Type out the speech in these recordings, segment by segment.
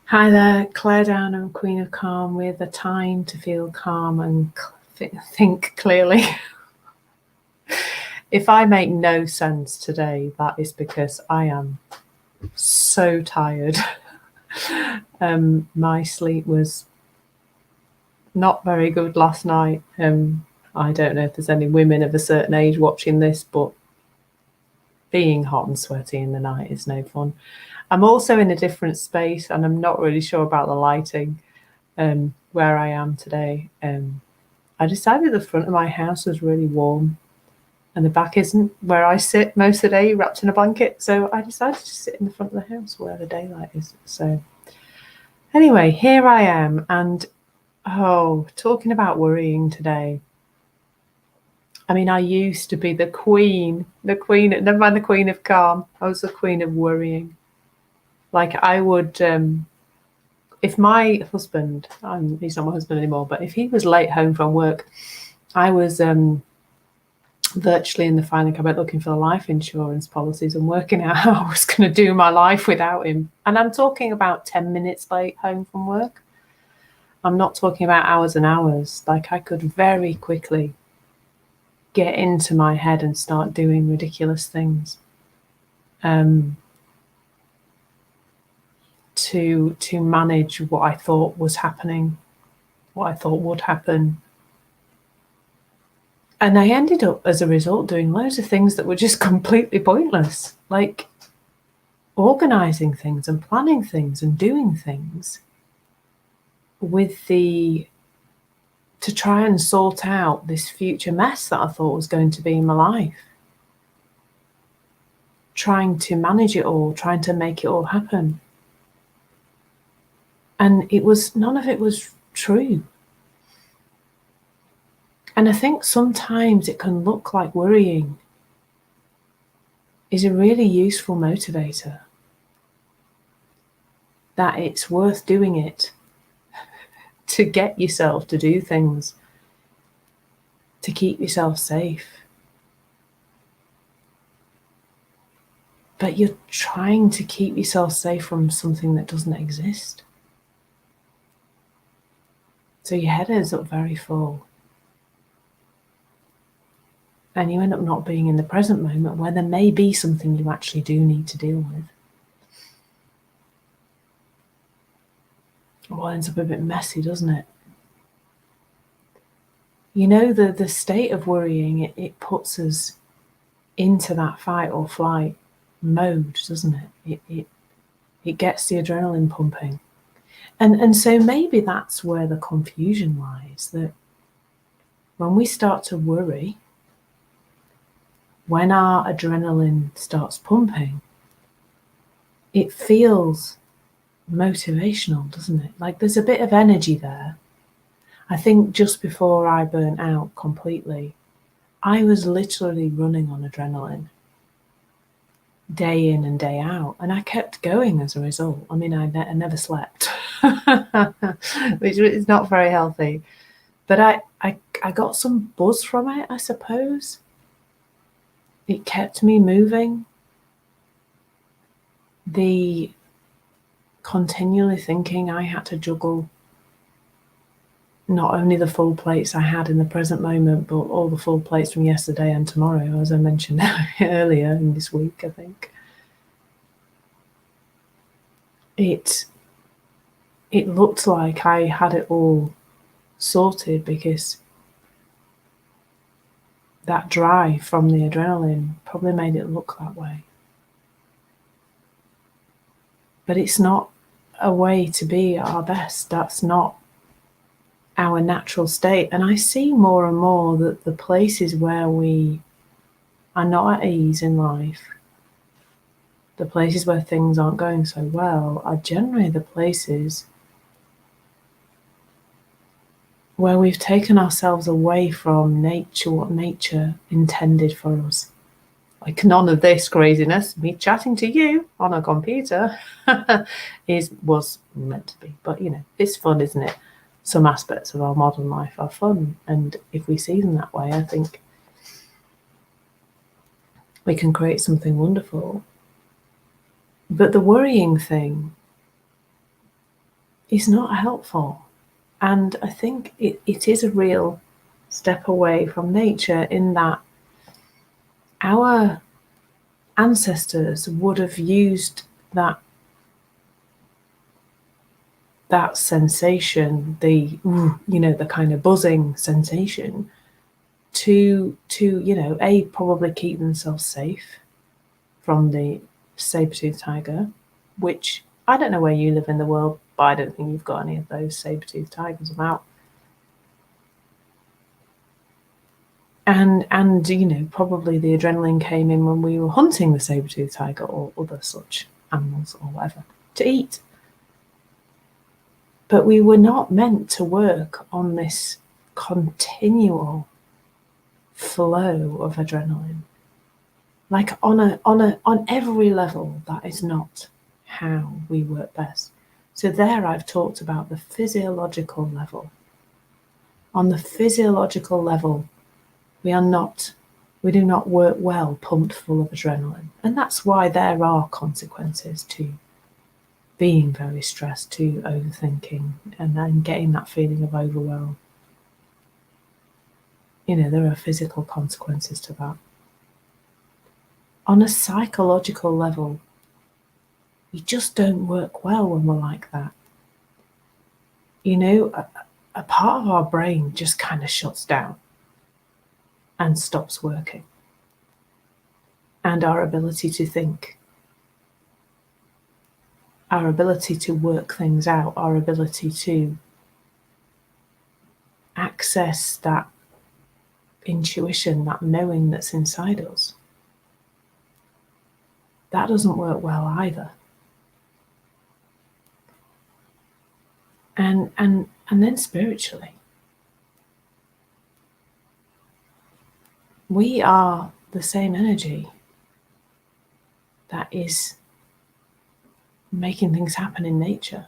Hi there, Claire Downham, Queen of Calm, with a time to feel calm and think clearly. If I make no sense today, that is because I am so tired. My sleep was not very good last night. I don't know if there's any women of a certain age watching this, but being hot and sweaty in the night is no fun. I'm also in a different space and I'm not really sure about the lighting where I am today. I decided the front of my house was really warm and the back isn't, where I sit most of the day wrapped in a blanket. So I decided to sit in the front of the house where the daylight is. So anyway, here I am. And talking about worrying today. I mean, I used to be the queen, never mind the queen of calm. I was the queen of worrying. Like I would, if my husband, he's not my husband anymore, but if he was late home from work, I was virtually in the filing cabinet looking for the life insurance policies and working out how I was going to do my life without him. And I'm talking about 10 minutes late home from work. I'm not talking about hours and hours. Like I could very quickly get into my head and start doing ridiculous things to manage what I thought was happening, what I thought would happen. And I ended up, as a result, doing loads of things that were just completely pointless, like organising things and planning things and doing things to try and sort out this future mess that I thought was going to be in my life. Trying to manage it all, trying to make it all happen. And none of it was true. And I think sometimes it can look like worrying is a really useful motivator. That it's worth doing it to get yourself to do things, to keep yourself safe. But you're trying to keep yourself safe from something that doesn't exist. So your head ends up very full. And you end up not being in the present moment where there may be something you actually do need to deal with. Well, it ends up a bit messy, doesn't it? You know, the state of worrying, it puts us into that fight or flight mode, doesn't it? It gets the adrenaline pumping. And so maybe that's where the confusion lies, that when we start to worry, when our adrenaline starts pumping, it feels motivational, doesn't it? Like there's a bit of energy there. I think just before I burnt out completely, I was literally running on adrenaline day in and day out, and I kept going as a result. I mean, I never slept, which is not very healthy, but I got some buzz from it, I suppose. It kept me moving. The continually thinking I had to juggle not only the full plates I had in the present moment, but all the full plates from yesterday and tomorrow, as I mentioned earlier in this week, I think. It looked like I had it all sorted because that drive from the adrenaline probably made it look that way. But it's not a way to be at our best. That's not our natural state. And I see more and more that the places where we are not at ease in life, the places where things aren't going so well, are generally the places where we've taken ourselves away from nature, what nature intended for us. Like none of this craziness, me chatting to you on a computer, was meant to be. But you know, it's fun, isn't it? Some aspects of our modern life are fun, and if we see them that way, I think we can create something wonderful. But the worrying thing is not helpful. And I think it is a real step away from nature in that our ancestors would have used that sensation, the the kind of buzzing sensation, to probably keep themselves safe from the saber-toothed tiger, which I don't know where you live in the world, but I don't think you've got any of those saber-toothed tigers about. And probably the adrenaline came in when we were hunting the saber-toothed tiger or other such animals or whatever to eat. But we were not meant to work on this continual flow of adrenaline. Like on every level, that is not how we work best. So there I've talked about the physiological level. On the physiological level, we do not work well pumped full of adrenaline. And that's why there are consequences to being very stressed, to overthinking, and then getting that feeling of overwhelm. There are physical consequences to that. On a psychological level, we just don't work well when we're like that. A part of our brain just kind of shuts down and stops working. And our ability to think, our ability to work things out, our ability to access that intuition, that knowing that's inside us, that doesn't work well either. And then spiritually, we are the same energy that is making things happen in nature.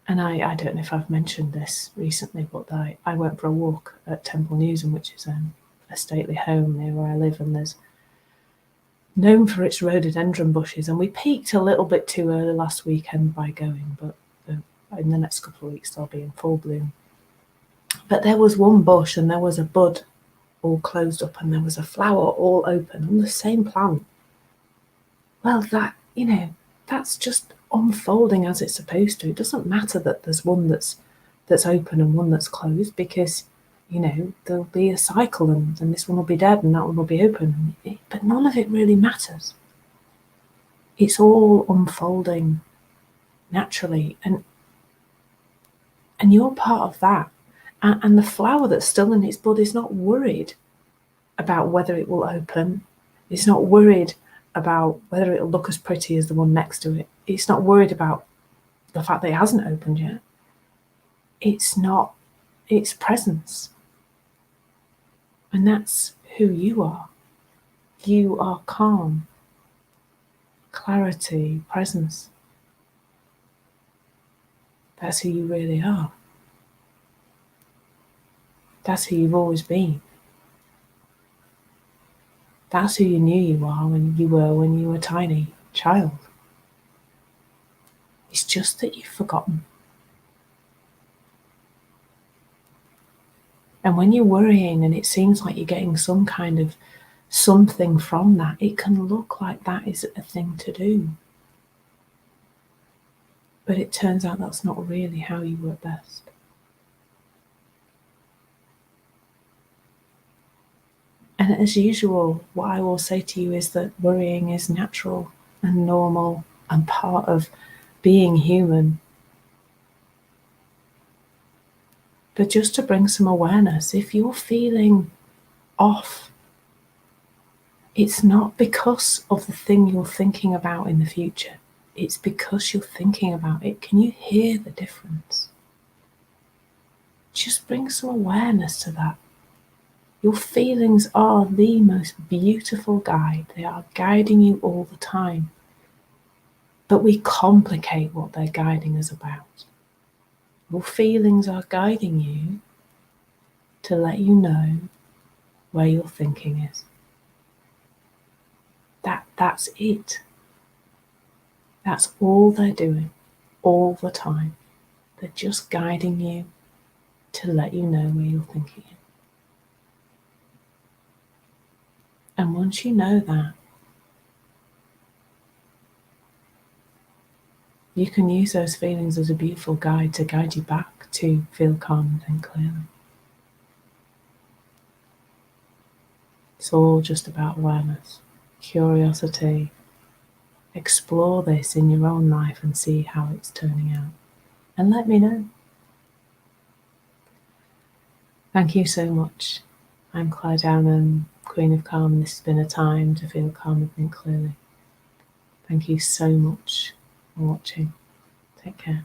And I don't know if I've mentioned this recently, but I went for a walk at Temple Newsam, which is a stately home near where I live, and there's known for its rhododendron bushes. And we peaked a little bit too early last weekend by going, but in the next couple of weeks they'll be in full bloom. But there was one bush and there was a bud all closed up and there was a flower all open on the same plant. Well, that's just unfolding as it's supposed to. It doesn't matter that there's one that's open and one that's closed, because there'll be a cycle, and this one will be dead and that one will be open. But none of it really matters. It's all unfolding naturally, and you're part of that. And the flower that's still in its bud is not worried about whether it will open. It's not worried about whether it'll look as pretty as the one next to it. It's not worried about the fact that it hasn't opened yet. It's not its presence. And that's who you are. You are calm, clarity, presence. That's who you really are. That's who you've always been. That's who you knew you are when you were a tiny child. It's just that you've forgotten. And when you're worrying and it seems like you're getting some kind of something from that, it can look like that is a thing to do. But it turns out that's not really how you work best. And as usual, what I will say to you is that worrying is natural and normal and part of being human. But just to bring some awareness, if you're feeling off, it's not because of the thing you're thinking about in the future. It's because you're thinking about it. Can you hear the difference? Just bring some awareness to that. Your feelings are the most beautiful guide. They are guiding you all the time. But we complicate what they're guiding us about. Your feelings are guiding you to let you know where your thinking is. That's it. That's all they're doing, all the time. They're just guiding you to let you know where you're thinking. And once you know that, you can use those feelings as a beautiful guide to guide you back to feel calm and think clearly. It's all just about awareness, curiosity. Explore this in your own life and see how it's turning out. And let me know. Thank you so much. I'm Claire Downham, Queen of Calm, and this has been a time to feel calm and think clearly. Thank you so much for watching. Take care.